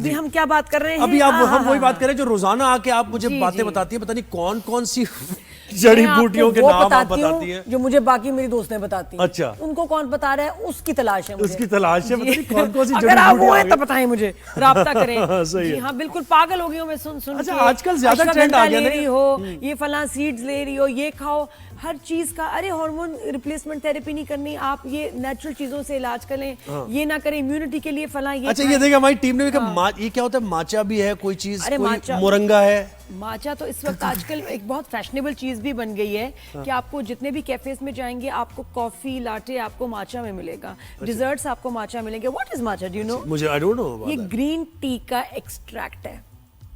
अभी हम क्या बात कर रहे हैं? अभी आप हम वही बात करें जो रोजाना आके आप मुझे बातें बताती है, पता नहीं कौन कौन सी जड़ी बूटियों के नाम आप बताती है जो मुझे बाकी मेरी दोस्तें बताती हैं। अच्छा, उनको कौन बता रहा है उसकी तलाश है मुझे। उसकी तलाश है, पता नहीं कौन कौन सी जड़ी अगर आप वो है बूटियां तो बताएं मुझे, राब्ता करें। सही जी है। हाँ, बिल्कुल पागल हो गई हूँ मैं सुन अच्छा, के। आजकल ज्यादा ट्रेंड आ गया ले रही हो, ये फलां सीड्स ले रही हो, ये खाओ, हर चीज का। अरे हार्मोन रिप्लेसमेंट थेरेपी नहीं करनी, आप ये नेचुरल चीजों से इलाज करें, ये ना करें इम्यूनिटी के लिए फलां ये। अच्छा, ये देखिए हमारी टीम ने भी कहा ये क्या होता है, माचा भी है कोई चीज, कोई मोरंगा है। माचा तो इस वक्त आजकल एक बहुत फैशनेबल चीज भी बन गई है कि आपको जितने भी कैफेज में जाएंगे आपको कॉफी लाटे आपको माचा में मिलेगा, डिजर्ट्स आपको माचा मिलेंगे। What is matcha, do you know? मुझे आई डोंट नो। ये ग्रीन टी का एक्सट्रैक्ट है।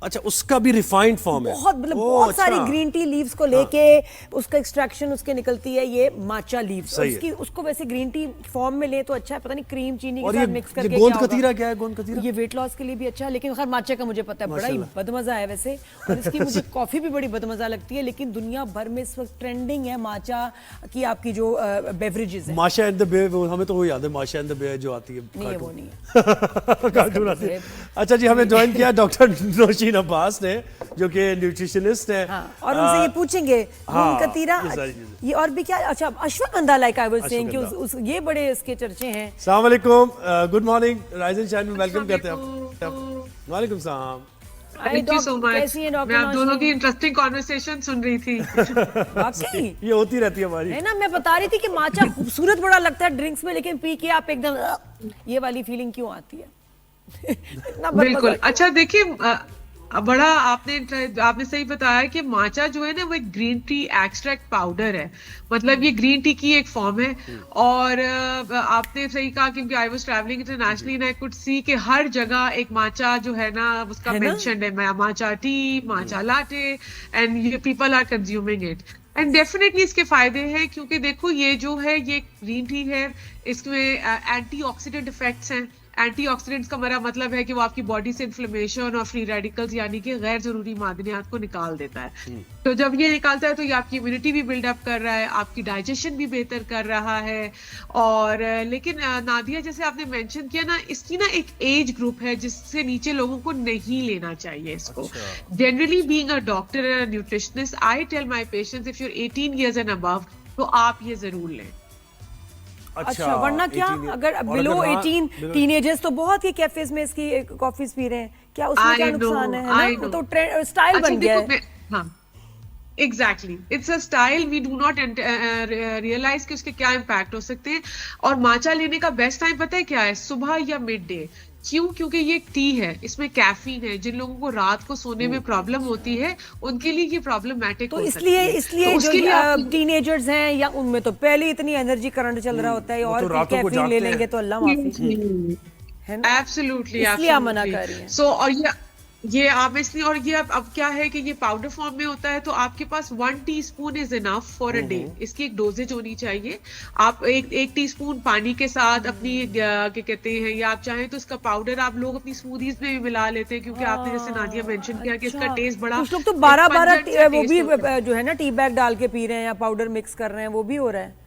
अच्छा, उसका भी रिफाइंड फॉर्म है। बहुत मतलब बहुत सारी ग्रीन टी लीव्स को लेके उसका एक्सट्रैक्शन उसके निकलती है, ये माचा लीव्स। उसकी उसको वैसे ग्रीन टी फॉर्म में ले तो अच्छा है, पता नहीं क्रीम चीनी के साथ मिक्स करके गोंद कतीरा क्या है? गोंद कतीरा ये वेट लॉस के लिए भी अच्छा है, लेकिन खैर माचा का मुझे पता है बड़ा ही बदमजा है वैसे। और इसकी मुझे कॉफी भी बड़ी बदमजा लगती है, लेकिन दुनिया भर में इस वक्त ट्रेंडिंग है माचा की आपकी जो बेवरेजेस है। माशा एंड द बे, हमें तो वो याद है, माशा एंड द बे जो आती है। नहीं, वो नहीं है। कार्टून आती है। अच्छा जी, हमें ज्वाइन किया डॉक्टर नौशीन अब्बास ने, जो कि न्यूट्रिशनिस्ट है। हाँ, और उनसे ये पूछेंगे कतीरा ये और भी क्या। अच्छा, ashwagandha, like I was saying कि ये बड़े इसके चर्चे हैं। अस्सलाम वालेकुम, good morning, rise and shine में वेलकम करते हैं आप। वालेकुम सलाम। Thank you so much. मैं आप दोनों की इंटरेस्टिंग कॉन्वर्सेशन सुन रही थी। वाकई ये होती रहती है हमारी, है ना। मैं बता रही थी कि माचा खूबसूरत बड़ा लगता है ड्रिंक्स में, लेकिन पी के आप एकदम ये वाली फीलिंग क्यों आती है? बिल्कुल। अच्छा देखिए, बड़ा आपने सही बताया कि माचा जो है ना वो एक ग्रीन टी एक्सट्रैक्ट पाउडर है, मतलब ये ग्रीन टी की एक फॉर्म है। और आपने सही कहा, क्योंकि I was travelling internationally and I could see कि हर जगह एक माचा जो है ना उसका मेंशन्ड है, matcha tea, matcha latte, and people are consuming it. And definitely इसके फायदे हैं, क्योंकि देखो ये जो है ये ग्रीन टी है, इसमें एंटीऑक्सीडेंट इफेक्ट्स हैं। एंटीऑक्सीडेंट्स का मेरा मतलब है कि वो आपकी बॉडी से इन्फ्लेमेशन और फ्री रेडिकल्स यानी कि गैर जरूरी मादनियात को निकाल देता है। तो जब ये निकालता है तो ये आपकी इम्यूनिटी भी बिल्डअप कर रहा है, आपकी डाइजेशन भी बेहतर कर रहा है। और लेकिन नादिया, जैसे आपने मेंशन किया ना, इसकी ना एक एज ग्रुप है जिससे नीचे लोगों को नहीं लेना चाहिए इसको। Generally being a doctor and nutritionist, I tell my patients if you are 18 years and above तो आप ये जरूर लें। अच्छा, वरना क्या अगर बिलो 18 टीनेजर्स तो बहुत ही कैफेज में इसकी कॉफीज पी रहे हैं, क्या उसमें क्या नुकसान है ना? तो स्टाइल बन गया है। हाँ, exactly, it's a style. We do not realise कि उसके क्या इम्पैक्ट हो सकते हैं। और माचा लेने का बेस्ट टाइम पता है क्या है? सुबह या मिड डे। क्यों? क्योंकि ये टी है, इसमें कैफीन है। जिन लोगों को रात को सोने में प्रॉब्लम होती है उनके लिए ये प्रॉब्लमेटिक तो इसलिए जो टीनेजर्स हैं या उनमें तो पहले इतनी एनर्जी करंट चल रहा होता है, और तो कैफीन ले लेंगे तो अल्लाह माफी, है ना? एब्सोल्युटली, इसलिए आप मना कर रही हैं। सो और ये आप इसलिए, और ये अब क्या है कि ये पाउडर फॉर्म में होता है, तो आपके पास 1 teaspoon is enough for a day. इसकी एक डोजेज होनी चाहिए। आप एक टीस्पून पानी के साथ अपनी क्या कहते हैं, या आप चाहें तो इसका पाउडर आप लोग अपनी स्मूदीज में भी मिला लेते हैं, क्योंकि आपने जैसे नादिया मेंशन किया कि इसका टेस्ट बड़ा, कुछ लोग तो 12 वो भी जो है ना टी बैग डाल के पी रहे हैं या पाउडर मिक्स कर रहे हैं, वो भी हो रहा है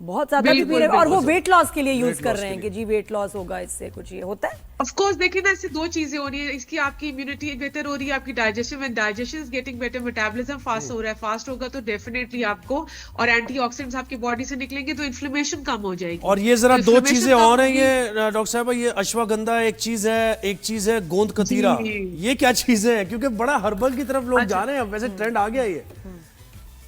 बहुत ज्यादा पी रहे हैं। और वो वेट लॉस के लिए यूज कर रहे हैं कि जी वेट लॉस होगा इससे, कुछ ये होता है। ऑफ कोर्स देखिए ना, इससे दो चीजें हो रही है। इसकी आपकी इम्यूनिटी बेहतर हो रही है, आपकी digestion, when digestion is getting better, metabolism fast हो रहा है, फास्ट होगा तो डेफिनेटली आपको, और एंटीऑक्सीडेंट्स आपकी बॉडी से निकलेंगे तो इन्फ्लेमेशन कम हो जाएगी। और ये जरा दो चीजें और हैं ये डॉक्टर साहब, ये अश्वगंधा एक चीज है गोंद कतीरा, ये क्या चीजें हैं? क्योंकि बड़ा हर्बल की तरफ लोग जा रहे हैं, वैसे ट्रेंड आ गया ये।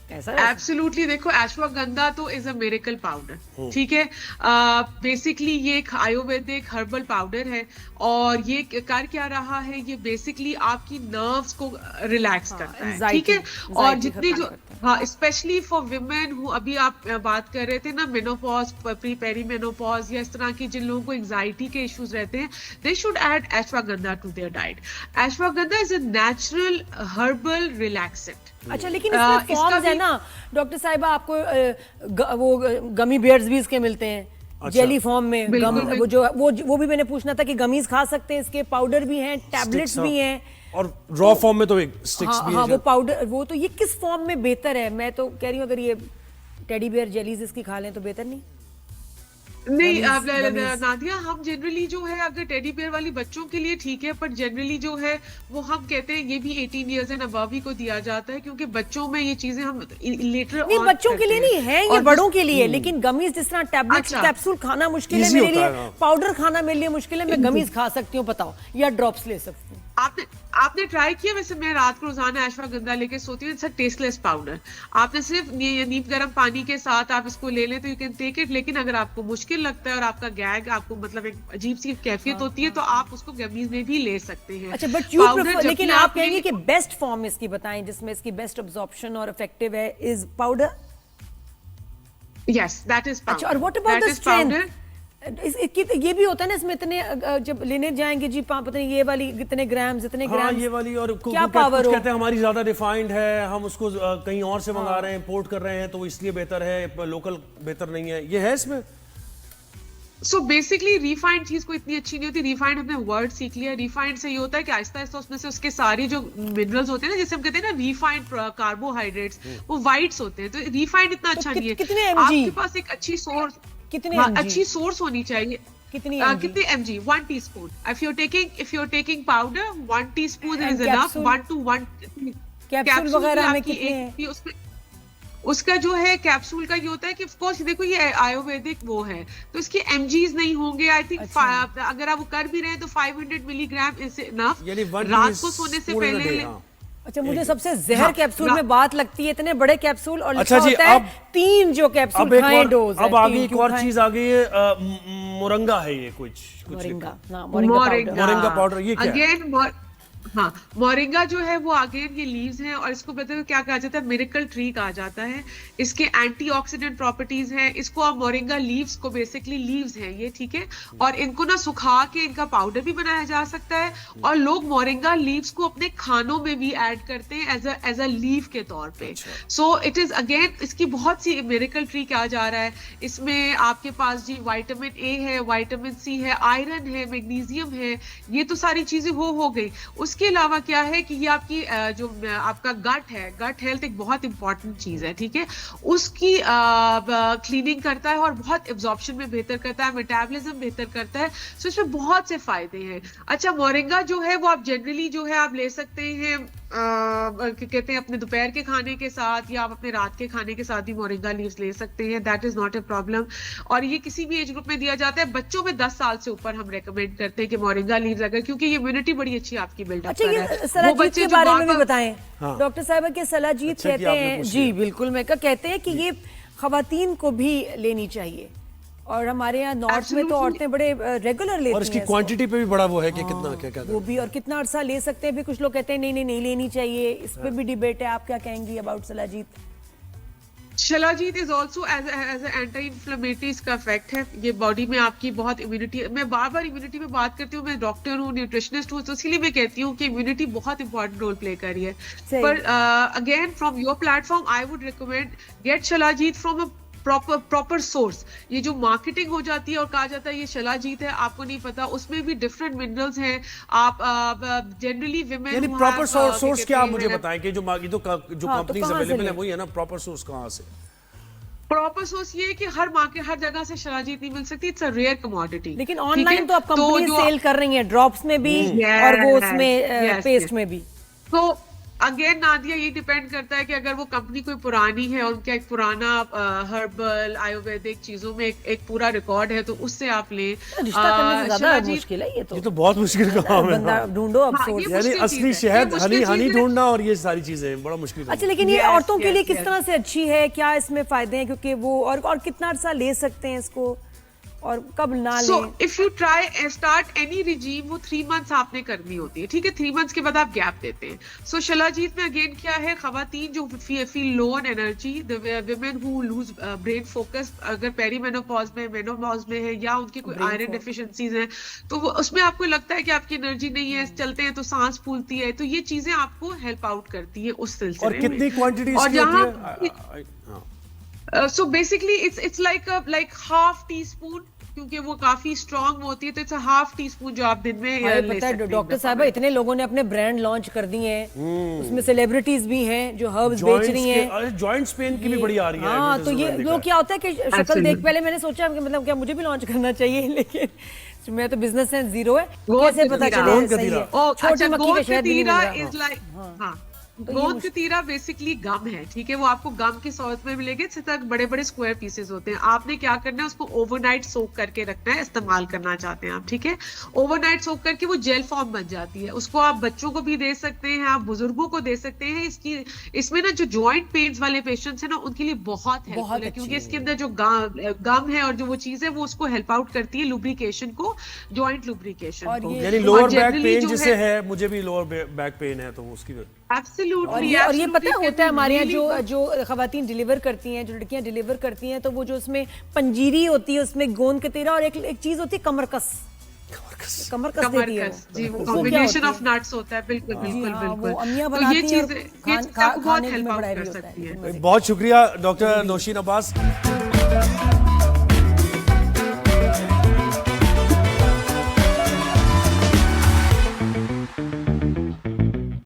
एब्सोल्युटली, देखो अश्वगंधा तो इज अ मिरेकल पाउडर, ठीक है। बेसिकली ये एक आयुर्वेदिक हर्बल पाउडर है, और ये कर क्या रहा है, ये बेसिकली आपकी नर्व्स को रिलैक्स करता है, ठीक है। और जितने जो स्पेशली फॉर विमेन हु, अभी आप बात कर रहे थे ना, मेनोपॉज, प्री पेरीमेनोपॉज, या इस तरह की जिन लोगों को एंजाइटी के इश्यूज रहते हैं, they should add ashwagandha to their diet. Ashwagandha is a natural herbal relaxant. अच्छा, लेकिन इसमें फॉर्म्स है ना डॉक्टर साहिबा, आपको वो गमी बेयर्स भी इसके मिलते हैं। अच्छा, जेली फॉर्म में वो भी मैंने पूछना था कि गमीज खा सकते हैं इसके, पाउडर भी हैं, टैबलेट्स भी हैं, और रॉ फॉर्म में तो एक स्टिक्स भी है। वो पाउडर, वो तो ये किस फॉर्म में बेहतर है? मैं तो कह रही हूँ अगर ये टेडी बेयर जेलीज इसकी खा लें तो बेहतर नहीं? नहीं गमीज? नादिया, हम जनरली जो है अगर टेडी बियर वाली बच्चों के लिए ठीक है, पर जनरली जो है वो हम कहते हैं ये भी 18 इयर्स एंड अबव ही को दिया जाता है, क्योंकि बच्चों में ये चीजें हम लेटर नहीं, बच्चों के लिए नहीं है, ये बड़ों के लिए। लेकिन गमीज जिस तरह टैबलेट अच्छा। कैप्सूल खाना मुश्किल है Easy मेरे होता लिए, है, हाँ। पाउडर खाना मेरे लिए मुश्किल है, मैं गमीज खा सकती हूँ, बताओ, या ड्रॉप्स ले सकती हूँ? आपने ट्राई किया? वैसे मैं रात को रोजाना अश्वगंधा लेके सोती हूँ। It's a tasteless powder. आपने सिर्फ नीम गर्म पानी के साथ आप इसको ले लें तो यू कैन टेक इट, लेकिन अगर आपको मुश्किल लगता है और आपका गैग आपको मतलब एक अजीब सी कैफियत होती है, तो आप उसको गमीज में भी ले सकते हैं। अच्छा, बट यू Powder प्रेफर, जबकि लेकिन आप लेंगे- कहेंगे कि बेस्ट फॉर्म इसकी बताएं जिसमें इसकी बेस्ट अब्जॉर्प्शन और इफेक्टिव है, is powder? Yes, that is अच्छा, और व्हाट अबाउट द स्ट्रेंथ? ये भी होता है ना इसमें, इतने जब लेने जाएंगे जी, पता नहीं ये वाली कितने ग्राम्स, इतने हाँ, ग्राम्स, ये वाली, और क्या पावर कुछ हो? कहते हैं हमारी ज्यादा रिफाइंड है, हम उसको कहीं और से मंगा रहे हैं, इंपोर्ट कर रहे हैं, तो इसलिए बेहतर है, लोकल बेहतर नहीं है, ये है इसमें? सो बेसिकली रिफाइंड चीज को इतनी अच्छी नहीं होती। रिफाइंड हमने वर्ड सीख लिया। रिफाइंड से ये होता है कि आहिस्ता आहिस्ता उसमें से उसके सारे जो मिनरल्स होते हैं ना, जैसे हम कहते हैं ना रिफाइंड कार्बोहाइड्रेट्स, वो वाइट्स होते हैं। तो रिफाइंड इतना अच्छा नहीं है। कितने mg? आपके पास एक अच्छी सोर्स, कितने हाँ, mg? अच्छी सोर्स होनी चाहिए। कितनी कितने mg? 1 teaspoon. If you're taking powder, 1 teaspoon And is enough. capsule? 1 to 1 capsule वगैरह में कितने हैं? भी उसका जो है कैप्सूल का ये होता है कि ऑफ कोर्स देखो ये आयुर्वेदिक वो है, तो इसके mgs नहीं होंगे। आई थिंक अच्छा। अगर आप वो कर भी रहे हैं तो 500 मिलीग्राम इज इनफ। यानी 1 रात को सोने से teaspoon in a पहले day, हाँ। अच्छा, मुझे सबसे जहर हाँ, कैप्सूल में बात लगती है, इतने बड़े कैप्सूल, और अच्छा लिखा जी, होता है अब 3 जो कैप्सूल अब एक खाएं और, डोज है, अब आगे 3 एक क्यों और खाएं? चीज आ गई है, मोरंगा है ये, कुछ मोरिंगा, ना मोरिंगा पाउडर। मोरिंगा पाउडर, ये क्या है? अगेन हाँ, मोरिंगा जो है वो अगेन ये लीव्स हैं, और इसको पता है क्या कहा जाता है? मिरेकल ट्री कहा जाता है। इसके एंटीऑक्सीडेंट प्रॉपर्टीज हैं। इसको आप मोरिंगा लीव्स को, बेसिकली लीव्स हैं ये, ठीक है, और इनको ना सुखा के इनका पाउडर भी बनाया जा सकता है, और लोग मोरिंगा लीव्स को अपने खानों में भी ऐड करते हैं एज अ लीव के तौर पे। सो इट इज अगेन, इसकी बहुत सी मिरेकल ट्री कहा जा रहा है। इसमें आपके पास जी विटामिन ए है, विटामिन सी है, आयरन है, मैग्नीशियम है, ये तो सारी चीजें हो गई। उसके अलावा क्या है कि ये आपकी जो आपका गट है, गट हेल्थ एक बहुत इंपॉर्टेंट चीज है, ठीक है, उसकी क्लीनिंग करता है और बहुत एब्जॉर्प्शन में बेहतर करता है, मेटाबॉलिज्म बेहतर करता है। सो इसमें बहुत से फायदे हैं। अच्छा, मोरिंगा जो है वो आप जनरली जो है आप ले सकते हैं, कहते हैं अपने दोपहर के खाने के साथ, या आप अपने रात के खाने के साथ भी मोरिंगा लीव्स ले सकते हैं। That is not a problem. और ये किसी भी एज ग्रुप में दिया जाता है। बच्चों में 10 साल से ऊपर हम रेकमेंड करते हैं कि मोरिंगा लीव्स, अगर क्योंकि ये इम्यूनिटी बड़ी अच्छी आपकी बिल्डअप अच्छा, कर ये रहा है। वो सलाजीत बच्चे के जो बारे में भी बार-बार- बताएं। हाँ। डॉक्टर साहिबा के सलाजीत अच्छा कि कहते आपने हैं पूछ जी, लिया। बिल्कुल, मैं कहते हैं कि ये खवातीन को भी लेनी चाहिए, और हमारे यहाँ नॉर्थ में तो Absolutely. औरतें बड़े रेगुलर लेती और इसकी हैं इसको। क्वांटिटी पे भी बड़ा वो है कि कितना क्या क्या वो भी, और कितना अरसा ले सकते हैं भी, कुछ लोग कहते हैं नहीं लेनी चाहिए, इस पे भी डिबेट है। आप क्या कहेंगी about shilajit? Shilajit is also as anti inflammatory इसका इफेक्ट है। ये बॉडी में आपकी बहुत इम्यूनिटी, मैं बार बार इम्यूनिटी में बात करती हूँ, मैं डॉक्टर हूँ, न्यूट्रिशनिस्ट हूँ, तो इसलिए मैं कहती हूँ कि इम्यूनिटी बहुत इंपॉर्टेंट रोल प्ले कर रही है। सही। पर again from your platform I would recommend get shilajit from a proper source. ये जो मार्केटिंग हो जाती है और कहा जाता है ये शिलाजीत है, आपको नहीं पता उसमें भी डिफरेंट मिनरल्स हैं। आप जनरली विमेन, यानी प्रॉपर सोर्स क्या, आप मुझे बताएं कि जो कंपनीज कहाँ से अवेलेबल है लें? वही है ना, प्रॉपर सोर्स कहाँ से? प्रॉपर सोर्स ये है कि हर मार्केट, हर जगह से शिलाजीत नहीं मिल सकती। It's a rare commodity. लेकिन ऑनलाइन तो आप कंपनी सेल कर रही हैं, ड्रॉप्स में भी और वो उसमें पेस्ट में भी। तो अगेन नादिया, ये डिपेंड करता है कि अगर वो कंपनी कोई पुरानी है और उनका एक पुराना हर्बल आयुर्वेदिक चीजों में एक पूरा रिकॉर्ड है, तो उससे आप लें। रिश्ता करने से ज्यादा मुश्किल है ये ये तो बहुत मुश्किल काम है। बंदा ढूंढो अब हाँ, सोर्स। ये यानी मुश्किल असली चीज़ है, शहद, ये मुश्किल हनी चीज़ है। ढूंढना और ये सारी चीजें बड़ा मुश्किल काम अच्छा, है। लेकिन ये Yes, औरतों के लिए yes, किस yes. तरह से अच्छी है, क्या इसमें फायदे हैं, क्योंकि वो और कितना अरसा ले सकते हैं इसको, और कब ना सो लें? If you try start any regime, वो 3 मंथ्स आपने करनी होती है, ठीक है। 3 मंथ्स के बाद आप गैप देते हैं। सो शिलाजीत में अगेन क्या है, खवातीन जो feel low on energy, the women who lose brain focus, अगर पेरीमेनोपॉज में, मेनोपॉज में है, या उनकी कोई आयरन डेफिशिएंसीज हैं, तो वो उसमें आपको लगता है कि आपकी एनर्जी नहीं है, चलते हैं तो सांस फूलती है, तो ये चीजें आपको हेल्प आउट करती है उस सिलसिले और में। कितनी क्वांटिटी और इसकी जहाँ होती है? हाँ। so basically it's like half teaspoon क्योंकि वो काफी स्ट्रांग होती है, तो इट्स हाफ टी स्पून जो आप दिन में अरे ले पता सकते है हैं डॉक्टर दफा साहबा, में। इतने लोगों ने अपने ब्रांड लॉन्च कर दिए हैं, उसमें सेलिब्रिटीज भी हैं जो हर्ब्स बेच रही हैं। जॉइंट्स पेन की भी बड़ी आ रही है। हाँ, तो ये advertisement लोग क्या होता है कि शक्ल Absolutely. देख, पहले मैंने सोचा कि मतलब क्या मुझे भी लॉन्च करना चाहिए, लेकिन मैं तो बिजनेस सेंस जीरो है, गोंद कैसे पता कतीरा। चले गोंद सही कतीरा। है। ओ छोटी अच्छा, मक्खी का गोंद शहद भी नहीं कतीरा मिल इज रहा। लाइक, हाँ, तो ये गोंद कतीरा बेसिकली गम है, ठीक है, वो आपको गम के सॉस में मिलेंगे, इससे तक बड़े बड़े स्क्वायर पीसेस होते हैं। आपने क्या करना है, उसको ओवरनाइट सोक करके रखना है, इस्तेमाल करना चाहते हैं आप, ठीक है। ओवरनाइट सोक करके वो जेल फॉर्म बन जाती है, उसको आप बच्चों को भी दे सकते हैं, आप बुजुर्गों को दे सकते हैं। इसमें ना जो जॉइंट पेन्स वाले पेशेंट्स हैं ना, उनके लिए बहुत हेल्पफुल है, क्योंकि इसके अंदर जो गम है और जो वो चीज है वो उसको हेल्प आउट करती है लुब्रिकेशन को, जॉइंट लुब्रिकेशन और को। ये- यानी लोअर बैक generally पेन जो जिसे है, मुझे भी लोअर बैक पेन है, तो उसकी Absolutely, और ये पता absolutely, होता है हमारे यहाँ really जो खवातीन डिलीवर करती हैं, जो लड़कियां डिलीवर करती हैं, तो वो जो उसमें पंजीरी होती है, उसमें गोंद कतीरा और एक चीज होती है कमरकस देती है कमरकस, जी, वो उसको क्या कॉम्बिनेशन होती ऑफ है? नट्स होता है, बिल्कुल जी बिल्कुल हाँ, बिल्कुल। वो अम्मियाँ तो ये बनाती हैं चीज और ये चीज आपको बहुत खाने में हेल्प बड़ा आउट ही कर होता है। सकती है। बहुत शुक्रिया डॉक्टर नौशीन अब्बास।